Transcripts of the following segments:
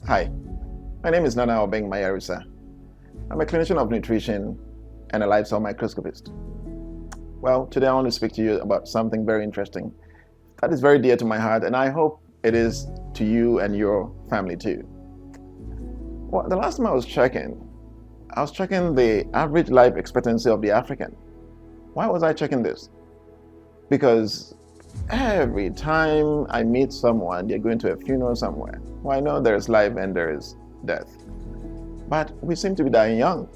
Hi, my name is Nana Obeng Mayarisa. I'm a clinician of nutrition and a lifestyle microscopist. Well, today I want to speak to you about something very interesting that is very dear to my heart, and I hope it is to you and your family too. Well, the last time I was checking the average life expectancy of the African. Why was I checking this? Because every time I meet someone, they're going to a funeral somewhere. Well, I know there's life and there is death, but we seem to be dying young.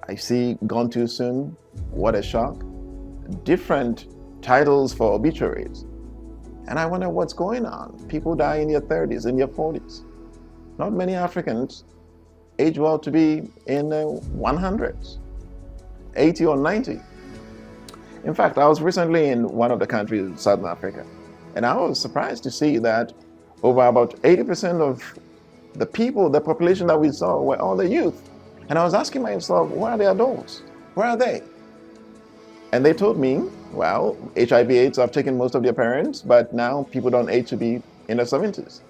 I see gone too soon, what a shock, different titles for obituaries. And I wonder what's going on. People die in their 30s, in their 40s. Not many Africans age well to be in the 100s, 80 or 90. In fact, I was recently in one of the countries in Southern Africa, and I was surprised to see that over about 80% of the people, the population that we saw were all the youth. And I was asking myself, where are the adults? Where are they? And they told me, well, HIV/AIDS have taken most of their parents, but now people don't age to be in their 70s.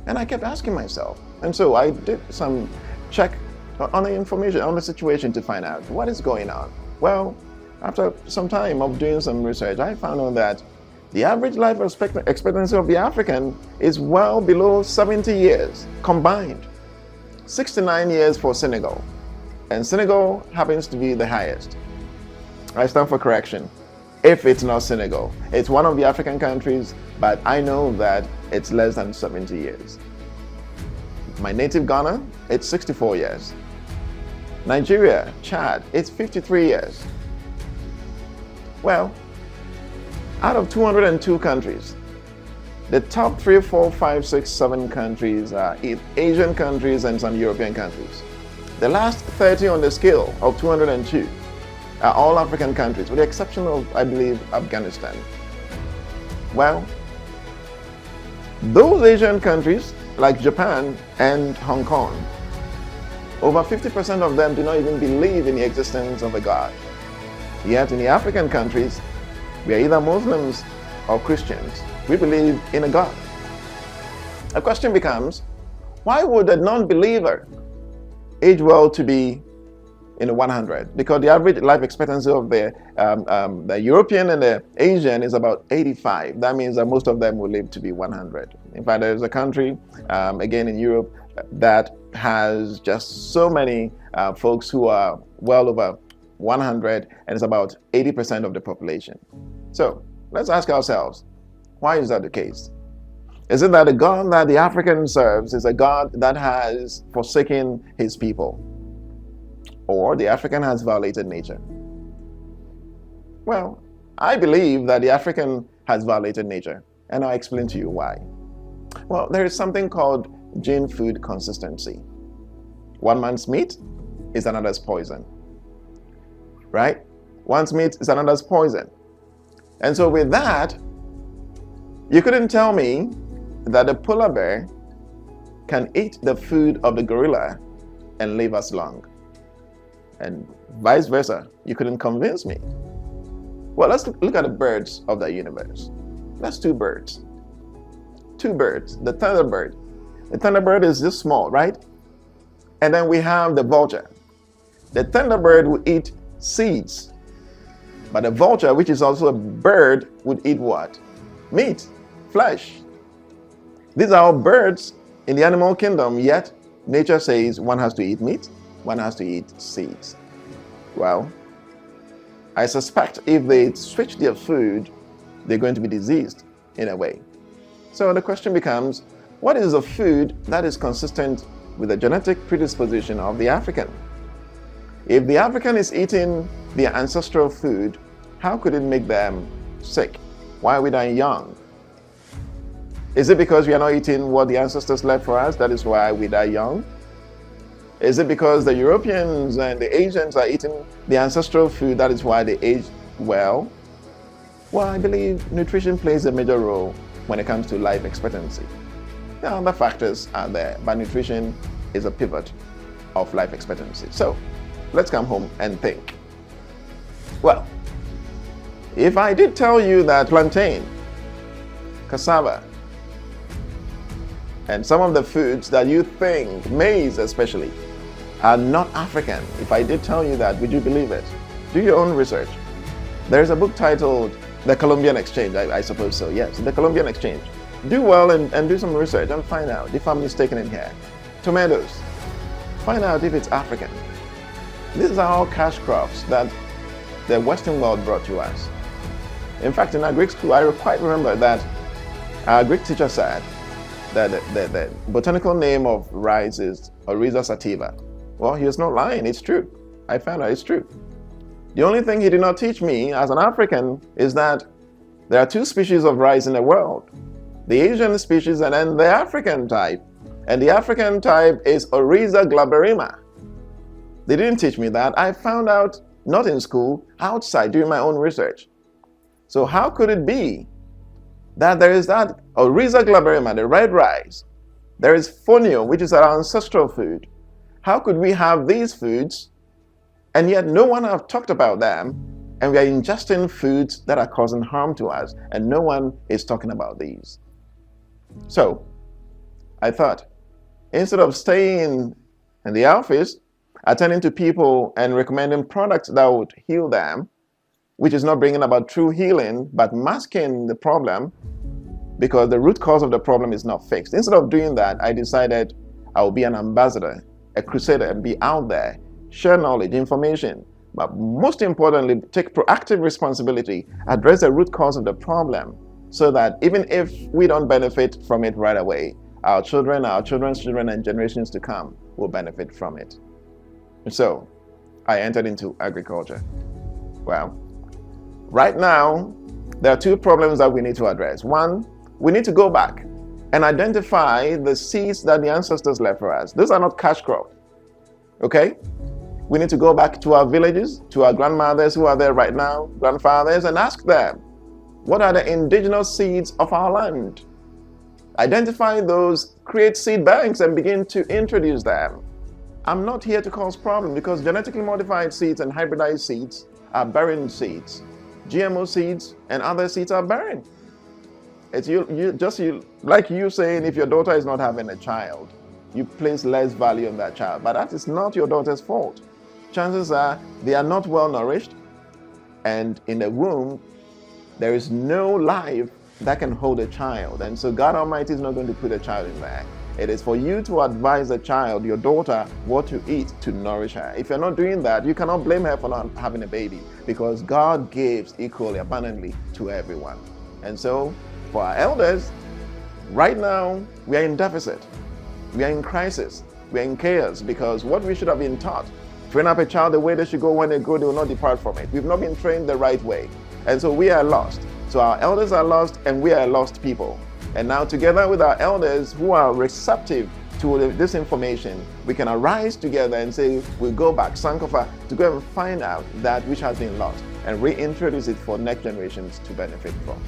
And I kept asking myself. And so I did some check on the information, on the situation to find out what is going on. Well, after some time of doing some research, I found out that the average life expectancy of the African is well below 70 years combined. 69 years for Senegal. And Senegal happens to be the highest. I stand for correction. If it's not Senegal, it's one of the African countries, but I know that it's less than 70 years. My native Ghana, it's 64 years. Nigeria, Chad, it's 53 years. Well, out of 202 countries, the top 3, 4, 5, 6, 7 countries are Asian countries and some European countries. The last 30 on the scale of 202 are all African countries, with the exception of, I believe, Afghanistan. Well, those Asian countries, like Japan and Hong Kong, over 50% of them do not even believe in the existence of a God. Yet in the African countries, we are either Muslims or Christians. We believe in a God. A question becomes, why would a non-believer age well to be in the 100? Because the average life expectancy of the European and the Asian is about 85. That means that most of them will live to be 100. In fact, there's a country, again in Europe, that has just so many folks who are well over 100, and it's about 80% of the population. So let's ask ourselves, why is that the case? Is it that the God that the African serves is a God that has forsaken his people? Or the African has violated nature? Well, I believe that the African has violated nature, and I'll explain to you why. Well, there is something called gene-food consistency. One man's meat is another's poison. Right? One's meat is another's poison. And so with that, you couldn't tell me that the polar bear can eat the food of the gorilla and live as long. And vice versa, you couldn't convince me. Well, let's look at the birds of the universe. That's two birds. Two birds. The thunderbird. The thunderbird is this small, right? And then we have the vulture. The thunderbird will eat seeds. But the vulture, which is also a bird, would eat what? Meat, flesh. These are all birds in the animal kingdom, yet nature says one has to eat meat, one has to eat seeds. Well, I suspect if they switch their food, they're going to be diseased in a way. So the question becomes, what is the food that is consistent with the genetic predisposition of the African? If the African is eating their ancestral food, how could it make them sick? Why are we dying young? Is it because we are not eating what the ancestors left for us? That is why we die young? Is it because the Europeans and the Asians are eating the ancestral food? That is why they age well? Well, I believe nutrition plays a major role when it comes to life expectancy. There are other factors out there, but nutrition is a pivot of life expectancy. So let's come home and think. Well, if I did tell you that plantain, cassava, And some of the foods that you think, maize especially, are not African. If I did tell you that, would you believe it? Do your own research. There's a book titled The Columbian Exchange, I suppose so, yes, The Columbian Exchange. Do well and do some research and find out if I'm mistaken in here. Tomatoes, find out if it's African. These are all cash crops that the Western world brought to us. In fact, in our Greek school, I quite remember that our Greek teacher said that the botanical name of rice is Oryza sativa. Well, he was not lying, it's true. I found out it's true. The only thing he did not teach me as an African is that there are two species of rice in the world. The Asian species and then the African type. And the African type is Oryza glaberrima. They didn't teach me that. I found out, not in school, outside doing my own research. So how could it be that there is that Oryza glaberrima, the red rice? There is fonio, which is our ancestral food. How could we have these foods and yet no one have talked about them, and we are ingesting foods that are causing harm to us, and no one is talking about these? So I thought, instead of staying in the office, attending to people and recommending products that would heal them, which is not bringing about true healing, but masking the problem because the root cause of the problem is not fixed. Instead of doing that, I decided I will be an ambassador, a crusader, and be out there, share knowledge, information, but most importantly, take proactive responsibility, address the root cause of the problem, so that even if we don't benefit from it right away, our children, our children's children, and generations to come will benefit from it. And so I entered into agriculture. Well, right now, there are two problems that we need to address. One, we need to go back and identify the seeds that the ancestors left for us. Those are not cash crops, okay? We need to go back to our villages, to our grandmothers who are there right now, grandfathers, and ask them, what are the indigenous seeds of our land? Identify those, create seed banks, and begin to introduce them. I'm not here to cause problems because genetically modified seeds and hybridized seeds are barren seeds. GMO seeds and other seeds are barren. It's like you saying if your daughter is not having a child, you place less value on that child. But that is not your daughter's fault. Chances are they are not well nourished, and in the womb, there is no life that can hold a child. And so God Almighty is not going to put a child in there. It is for you to advise the child, your daughter, what to eat to nourish her. If you're not doing that, you cannot blame her for not having a baby, because God gives equally, abundantly to everyone. And so, for our elders, right now, we are in deficit. We are in crisis. We are in chaos, because what we should have been taught, train up a child the way they should go. When they grow, they will not depart from it. We've not been trained the right way. And so we are lost. So our elders are lost, and we are lost people. And now, together with our elders who are receptive to this information, we can arise together and say, we'll go back, Sankofa, to go and find out that which has been lost and reintroduce it for next generations to benefit from.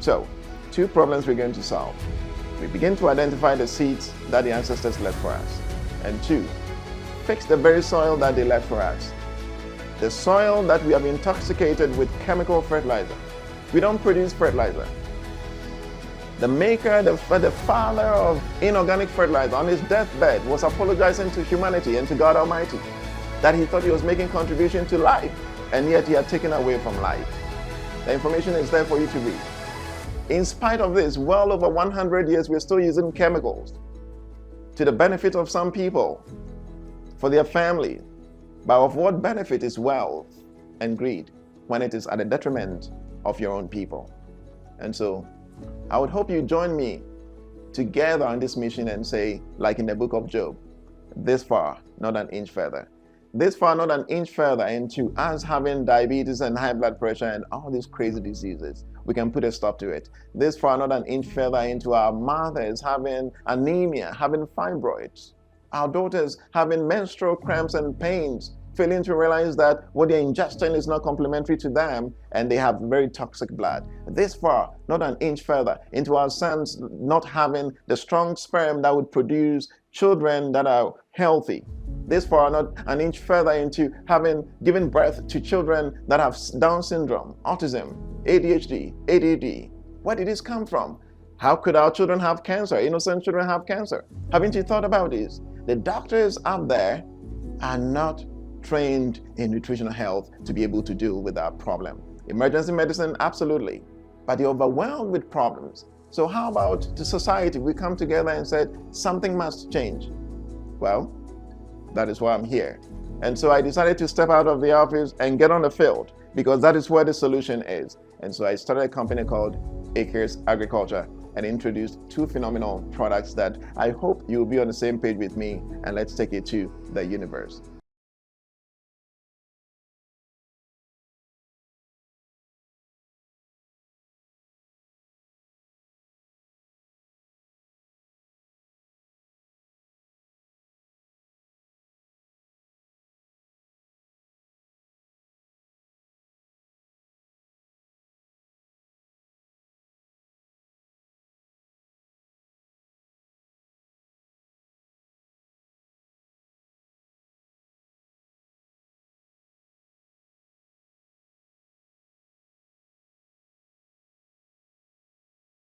So, two problems we're going to solve. We begin to identify the seeds that the ancestors left for us. And two, fix the very soil that they left for us. The soil that we have intoxicated with chemical fertilizer. We don't produce fertilizer. The maker, the father of inorganic fertilizer, on his deathbed was apologizing to humanity and to God Almighty that he thought he was making contribution to life, and yet he had taken away from life. The information is there for you to read. In spite of this, well over 100 years, we're still using chemicals to the benefit of some people, for their family. But of what benefit is wealth and greed when it is at the detriment of your own people? And so, I would hope you join me together on this mission and say, like in the book of Job, this far, not an inch further. This far, not an inch further into us having diabetes and high blood pressure and all these crazy diseases. We can put a stop to it. This far, not an inch further into our mothers having anemia, having fibroids. Our daughters having menstrual cramps and pains, failing to realize that what they're ingesting is not complementary to them, and they have very toxic blood. This far, not an inch further, into our sons not having the strong sperm that would produce children that are healthy. This far, not an inch further into given birth to children that have Down syndrome, autism, ADHD, ADD. Where did this come from? How could our children have cancer? Innocent children have cancer. Haven't you thought about this? The doctors out there are not trained in nutritional health to be able to deal with that problem. Emergency medicine, absolutely, but they're overwhelmed with problems. So how about the society? We come together and said something must change. Well, that is why I'm here. And so I decided to step out of the office and get on the field, because that is where the solution is. And so I started a company called Acres Agriculture and introduced two phenomenal products that I hope you'll be on the same page with me, and let's take it to the universe.